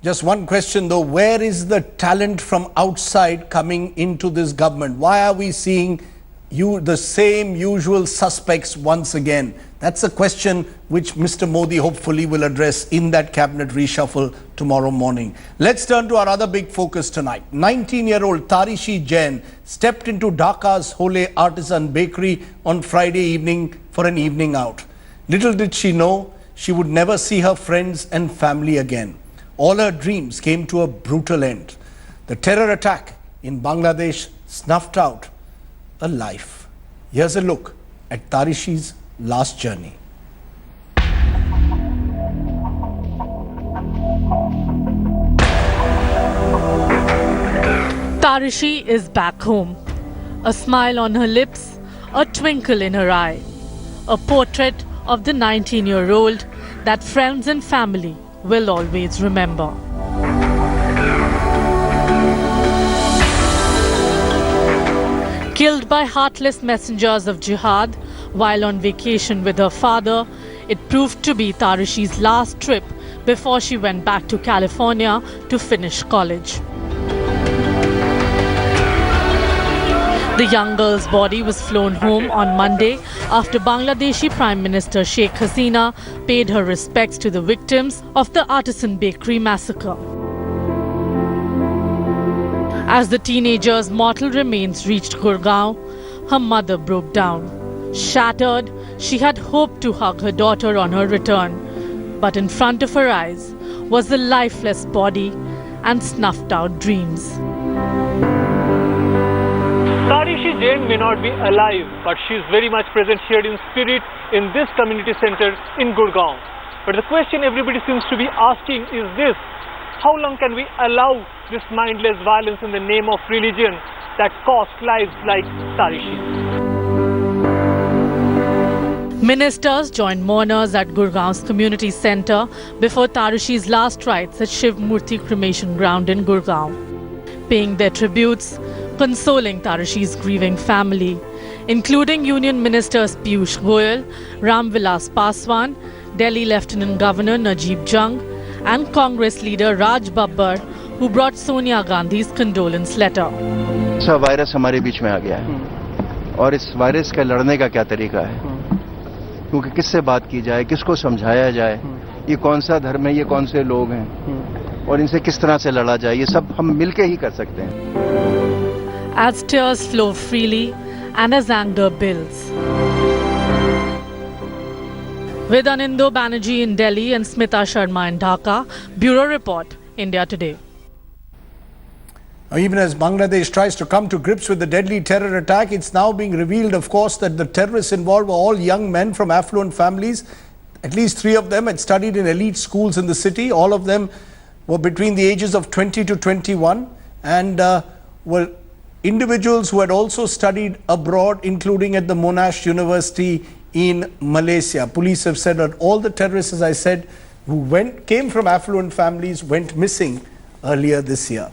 Just one question though, where is the talent from outside coming into this government? Why are we seeing the same usual suspects once again? That's a question which Mr. Modi hopefully will address in that cabinet reshuffle tomorrow morning. Let's turn to our other big focus tonight. 19-year-old Tarushi Jain stepped into Dhaka's Hole Artisan Bakery on Friday evening for an evening out. Little did she know she would never see her friends and family again. All her dreams came to a brutal end. The terror attack in Bangladesh snuffed out a life. Here's a look at Tarishi's last journey. Tarishi is back home. A smile on her lips, a twinkle in her eye. A portrait of the 19-year-old that friends and family will always remember. Killed by heartless messengers of jihad while on vacation with her father, it proved to be Tarushi's last trip before she went back to California to finish college. The young girl's body was flown home on Monday after Bangladeshi Prime Minister Sheikh Hasina paid her respects to the victims of the Artisan Bakery massacre. As the teenager's mortal remains reached Gurgaon, her mother broke down. Shattered, she had hoped to hug her daughter on her return, but in front of her eyes was the lifeless body and snuffed out dreams. Tarushi Jain may not be alive, but she is very much present here in spirit in this community center in Gurgaon. But the question everybody seems to be asking is this: how long can we allow this mindless violence in the name of religion that cost lives like Tarishi's? Ministers joined mourners at Gurgaon's community center before Tarushi's last rites at Shiv Murti cremation ground in Gurgaon, paying their tributes, consoling Tarushi's grieving family, including Union Ministers Piyush Goyal, Ram Vilas Paswan, Delhi Lieutenant Governor Najib Jung, and Congress leader Raj Babbar, who brought Sonia Gandhi's condolence letter. ऐसा virus हमारे बीच में आ गया है और इस virus का लड़ने का क्या तरीका है, क्योंकि किससे बात की जाए, किसको समझाया जाए, ये कौन सा धर्म है, ये कौन से लोग हैं और इनसे किस तरह से लड़ा जाए, ये सब हम मिलके ही कर सकते हैं. As tears flow freely and as anger builds. With Anindo Banerjee in Delhi and Smita Sharma in Dhaka, Bureau Report, India Today. Even as Bangladesh tries to come to grips with the deadly terror attack, it's now being revealed, of course, that the terrorists involved were all young men from affluent families. At least 3 of them had studied in elite schools in the city. All of them were between the ages of 20 to 21 and were individuals who had also studied abroad, including at the Monash University in Malaysia. Police have said that all the terrorists, as I said, who came from affluent families, went missing earlier this year.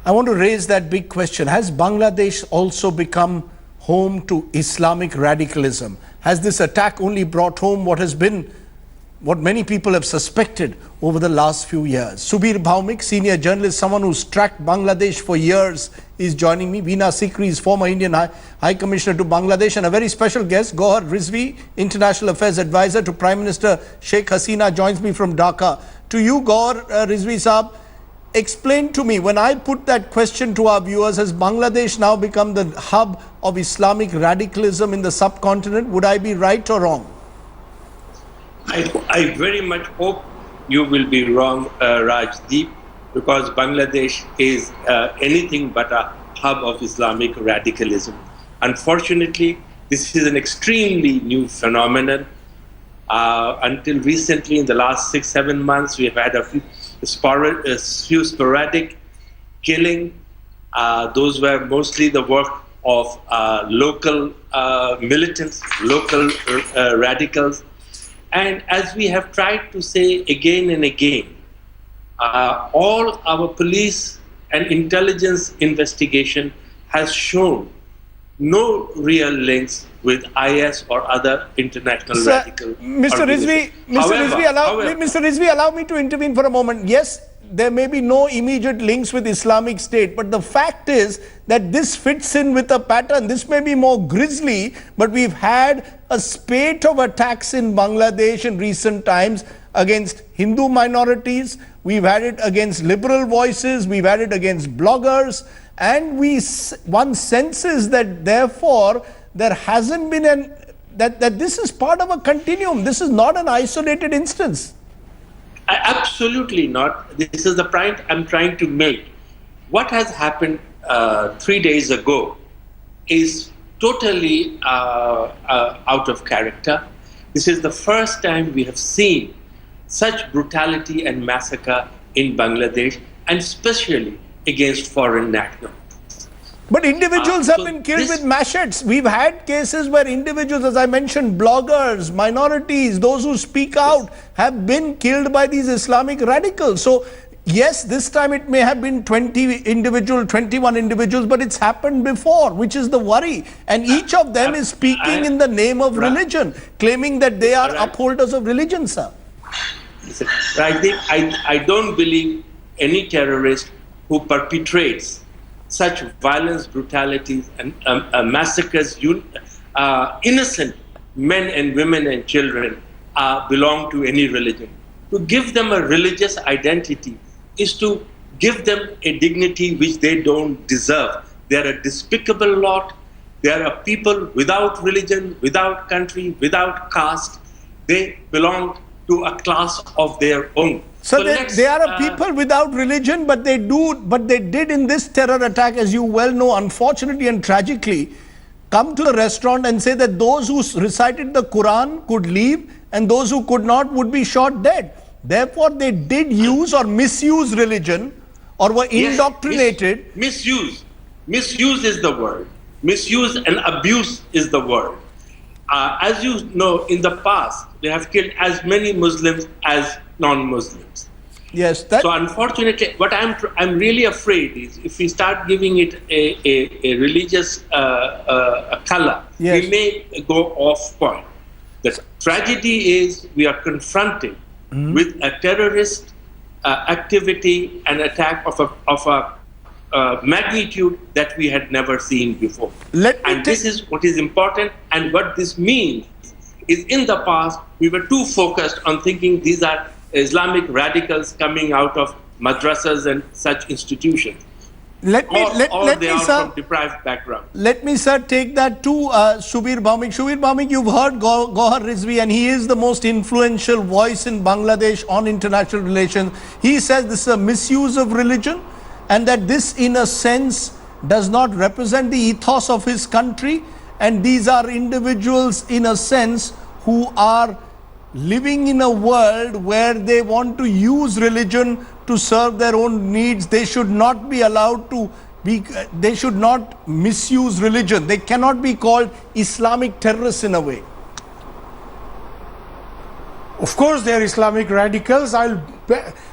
I want to raise that big question. Has Bangladesh also become home to Islamic radicalism? Has this attack only brought home what many people have suspected over the last few years? Subir Bhaumik, senior journalist, someone who's tracked Bangladesh for years, is joining me. Veena Sikri is former Indian High Commissioner to Bangladesh, and a very special guest, Gohar Rizvi, International Affairs Advisor to Prime Minister Sheikh Hasina, joins me from Dhaka. To you, Gohar Rizvi Saab, explain to me, when I put that question to our viewers, has Bangladesh now become the hub of Islamic radicalism in the subcontinent? Would I be right or wrong? I very much hope you will be wrong, Rajdeep, because Bangladesh is anything but a hub of Islamic radicalism. Unfortunately, this is an extremely new phenomenon. Until recently, in the last 6-7 months, we have had a few sporadic killing. Those were mostly the work of local militants, local radicals. And as we have tried to say again and again, all our police and intelligence investigation has shown no real links with IS or other international radical Mr. Rizvi, Mr. Rizvi, allow me to intervene for a moment. Yes, there may be no immediate links with Islamic State, but the fact is that this fits in with a pattern. This may be more grisly, but we've had a spate of attacks in Bangladesh in recent times against Hindu minorities. We've had it against liberal voices. We've had it against bloggers. And one senses that therefore there hasn't been that this is part of a continuum. This is not an isolated instance. Absolutely not. This is the point I'm trying to make. What has happened 3 days ago is totally out of character. This is the first time we have seen such brutality and massacre in Bangladesh, and especially against foreign nationals. But individuals have been killed with machetes. We've had cases where individuals, as I mentioned, bloggers, minorities, those who speak out, have been killed by these Islamic radicals. So, yes, this time it may have been 21 individuals, but it's happened before, which is the worry. And each of them is speaking in the name of religion, claiming that they are upholders of religion, sir. I don't believe any terrorist who perpetrates such violence, brutalities, and massacres innocent men and women and children belong to any religion. To give them a religious identity is to give them a dignity which they don't deserve. They are a despicable lot. They are a people without religion, without country, without caste. They belong to a class of their own. So they are a people without religion, but they did in this terror attack, as you well know, unfortunately and tragically, come to the restaurant and say that those who recited the Quran could leave and those who could not would be shot dead. Therefore, they did use or misuse religion or were indoctrinated. Misuse is the word. Misuse and abuse is the word. As you know, in the past, they have killed as many Muslims as non-Muslims. Yes. So unfortunately, what I'm really afraid is if we start giving it a religious color, we may go off point. The tragedy is we are confronted with a terrorist activity and attack of a magnitude that we had never seen before. This is what is important, and what this means is in the past we were too focused on thinking these are Islamic radicals coming out of madrasas and such institutions. Let me, from deprived background. Let me, sir, take that to Shubir Bhaumik. Shubir Bhaumik, you've heard Gohar Rizvi, and he is the most influential voice in Bangladesh on international relations. He says this is a misuse of religion, and that this, in a sense, does not represent the ethos of his country. And these are individuals, in a sense, who are living in a world where they want to use religion to serve their own needs. They should not be allowed to be, they should not misuse religion. They cannot be called Islamic terrorists in a way. Of course, they are Islamic radicals. I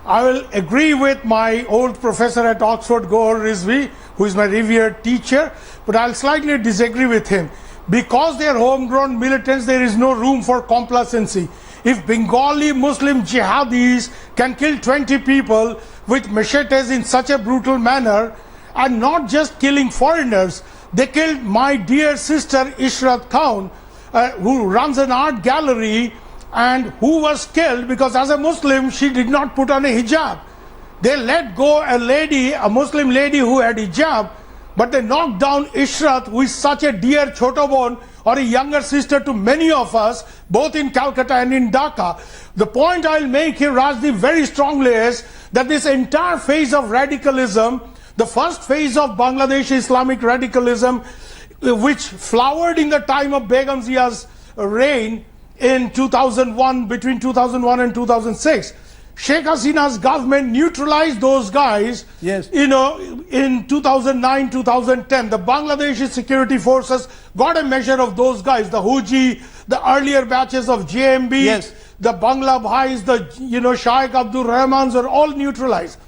will agree with my old professor at Oxford, Gohar Rizvi, who is my revered teacher, but I'll slightly disagree with him. Because they are homegrown militants, there is no room for complacency. If Bengali Muslim jihadis can kill 20 people with machetes in such a brutal manner, and not just killing foreigners, they killed my dear sister Ishrat Khan, who runs an art gallery, and who was killed because as a Muslim she did not put on a hijab. They let go a Muslim lady who had hijab, but they knocked down Ishrat, who is such a dear Chotobon or a younger sister to many of us, both in Calcutta and in Dhaka. The point I'll make here, Rajdeep, very strongly is that this entire phase of radicalism, the first phase of Bangladesh Islamic radicalism, which flowered in the time of Begum Zia's reign in 2001, between 2001 and 2006, Sheikh Hasina's government neutralized those guys. Yes. You know, in 2009, 2010, the Bangladeshi security forces got a measure of those guys, the Huji, the earlier batches of JMB, yes, the Bangla Bhais, the Shaikh Abdul Rahmans are all neutralized.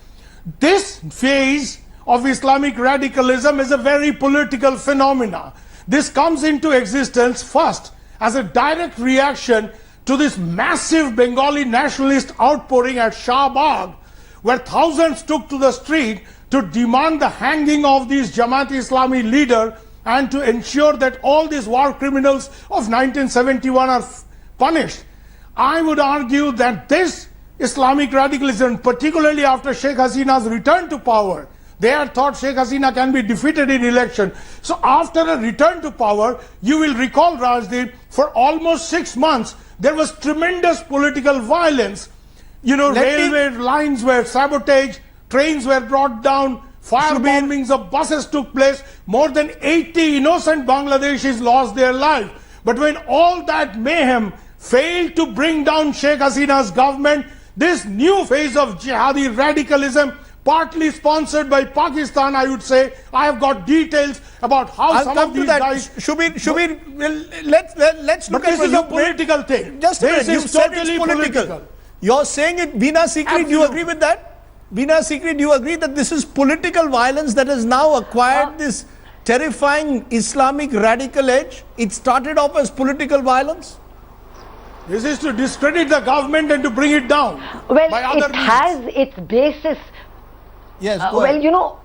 This phase of Islamic radicalism is a very political phenomena. This comes into existence first as a direct reaction to this massive Bengali nationalist outpouring at Shah Bagh, where thousands took to the street to demand the hanging of these Jamaat-e-Islami leader and to ensure that all these war criminals of 1971 are punished. I would argue that this Islamic radicalism, particularly after Sheikh Hasina's return to power, they had thought Sheikh Hasina can be defeated in election. So after a return to power, you will recall, Rajdeep, for almost 6 months, there was tremendous political violence. You know, railway lines were sabotaged, trains were brought down, fire bombings of buses took place. More than 80 innocent Bangladeshis lost their life. But when all that mayhem failed to bring down Sheikh Hasina's government, this new phase of jihadi radicalism, partly sponsored by Pakistan, I would say. I have got details about how some of these guys. Shubir, let's look but at this is a political thing. Just a minute, this you is said totally it's political. You're saying it, Bina Sikri, do you agree with that? Bina Sikri, do you agree that this is political violence that has now acquired this terrifying Islamic radical edge? It started off as political violence? This is to discredit the government and to bring it down. Well, by other it means. has its basis. Yes, Well, you know,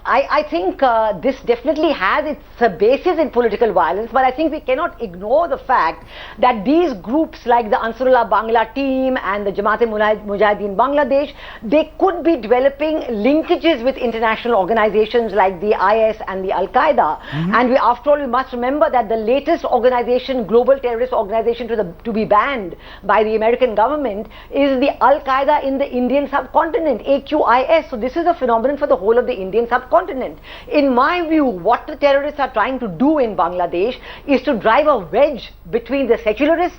I think this definitely has its basis in political violence, but I think we cannot ignore the fact that these groups like the Ansarullah Bangla team and the Jamaat-e-Mujahideen Bangladesh, they could be developing linkages with international organizations like the IS and the Al-Qaeda. And we, after all, we must remember that the latest organization, global terrorist organization to be banned by the American government is the Al-Qaeda in the Indian subcontinent, AQIS. So this is a phenomenon for the whole of the Indian subcontinent. In my view, what the terrorists are trying to do in Bangladesh is to drive a wedge between the secularists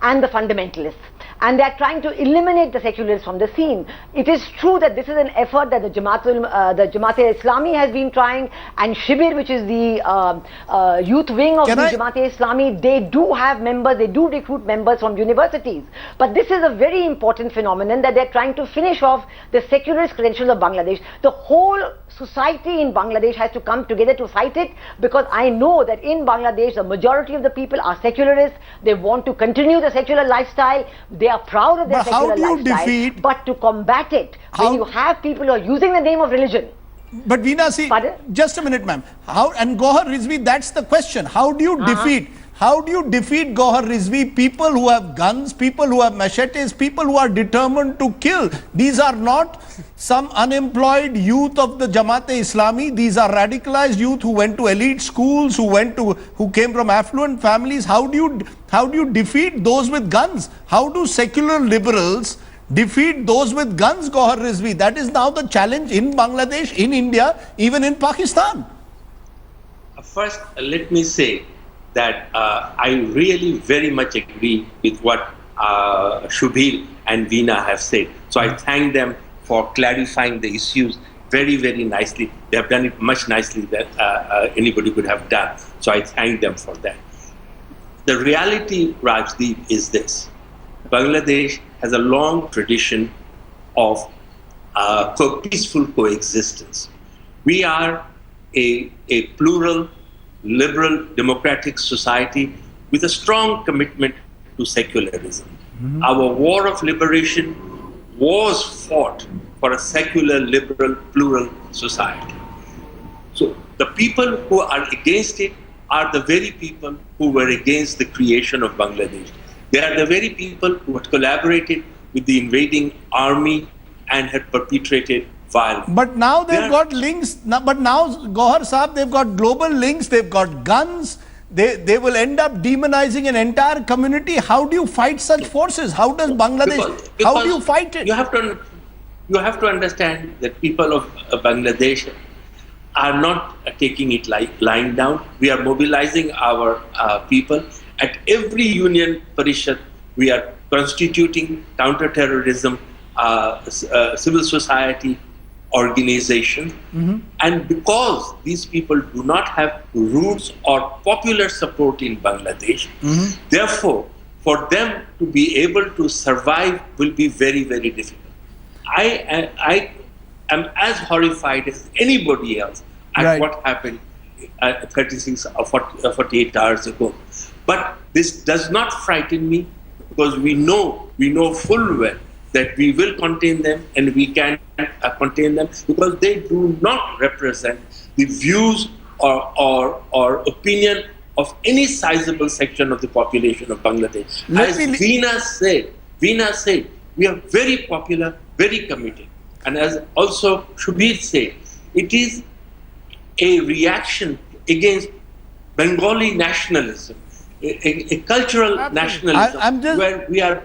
and the fundamentalists. And they are trying to eliminate the secularists from the scene. It is true that this is an effort that the Jamaat-e-Islami has been trying, and Shibir, which is the youth wing of the Jamaat-e-Islami, they do have members, they do recruit members from universities. But this is a very important phenomenon that they're trying to finish off the secularist credentials of Bangladesh. The whole society in Bangladesh has to come together to fight it, because I know that in Bangladesh, the majority of the people are secularists. They want to continue the secular lifestyle. They are proud of their secular lifestyle, but to combat it, when you have people who are using the name of religion. But Veena, see, just a minute, ma'am. How, and Gohar Rizvi, that's the question. How do you defeat? How do you defeat, Gohar Rizvi, people who have guns, people who have machetes, people who are determined to kill? These are not some unemployed youth of the Jamaat-e-Islami. These are radicalized youth who went to elite schools, who came from affluent families. How do you defeat those with guns? How do secular liberals defeat those with guns, Gohar Rizvi? That is now the challenge in Bangladesh, in India, even in Pakistan. First, let me say that I really very much agree with what Shubhir and Veena have said. So I thank them for clarifying the issues very, very nicely. They have done it much nicely than anybody could have done. So I thank them for that. The reality, Rajdeep, is this. Bangladesh has a long tradition of peaceful coexistence. We are a plural, liberal, democratic society with a strong commitment to secularism. Our war of liberation was fought for a secular, liberal, plural society. So the people who are against it are the very people who were against the creation of Bangladesh. They are the very people who had collaborated with the invading army and had perpetrated violence. But now they've got links. But now, Gohar Saab, they've got global links, they've got guns. They will end up demonizing an entire community. How do you fight such forces? How does Bangladesh, how do you fight it? You have to understand that people of Bangladesh are not taking it lying down. We are mobilizing our people. At every union parishad, we are constituting counter-terrorism, civil society organization. And because these people do not have roots or popular support in Bangladesh, therefore, for them to be able to survive will be very, very difficult. I am as horrified as anybody else at what happened 36 or 48 hours ago. But this does not frighten me, because we know full well that we will contain them, and we can contain them, because they do not represent the views or opinion of any sizable section of the population of Bangladesh. As Veena said, we are very popular, very committed. And as also Shubir said, it is a reaction against Bengali nationalism, a cultural nationalism, where we are.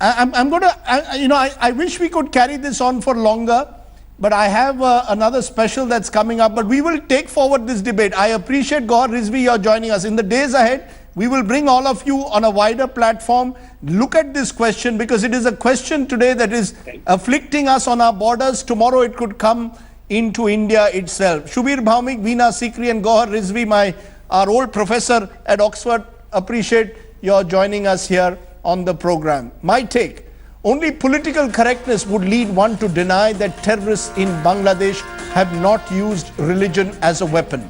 I'm going to, I wish we could carry this on for longer, but I have another special that's coming up. But we will take forward this debate. I appreciate, Gohar Rizvi, you're joining us. In the days ahead, we will bring all of you on a wider platform. Look at this question, because it is a question today that is afflicting us on our borders. Tomorrow it could come into India itself. Shubir Bhaumik, Veena Sikri and Gohar Rizvi, our old professor at Oxford, appreciate your joining us here on the program. My take, only political correctness would lead one to deny that terrorists in Bangladesh have not used religion as a weapon.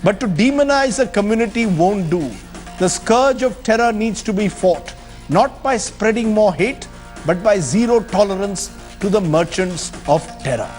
But to demonize a community won't do. The scourge of terror needs to be fought, not by spreading more hate, but by zero tolerance to the merchants of terror.